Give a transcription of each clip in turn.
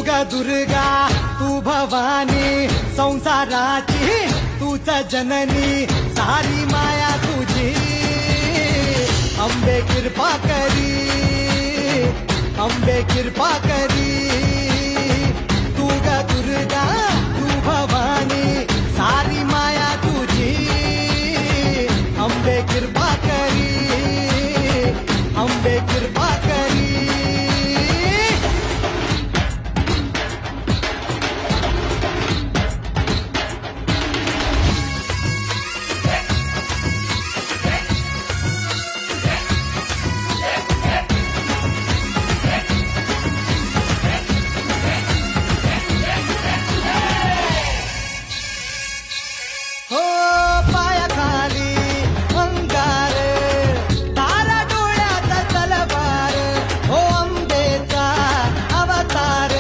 ग दुर्गा तू भवानी संसाराची तूच जननी सारी माया तुझी अंबे कृपा करी अंबे कृपा करी तू ग दुर्गा तू भवानी सारी माया तुझी अंबे कृपा करी अंबे कृपा करी हो पायाखाली अंगार तारा डोळ्यात तलवार हो अंबेचा अवतार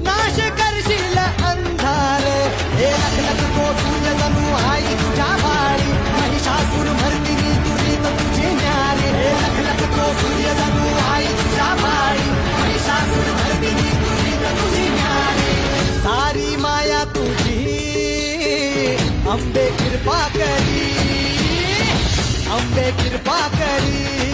नाश करशील अंधार हे लख लख तो सूर्य जणू आई तुझ्या भाळी महिषासूर भरतिनी तुझी तर तुझी न्यारी हे लख लख तो सूर्य जणू आई तुझ्या भाळी महिषासूर भरतिनी तुझी तर तुझी न्यारी सारी माया तुझी अंबे कृपा करी अंबे कृपा करी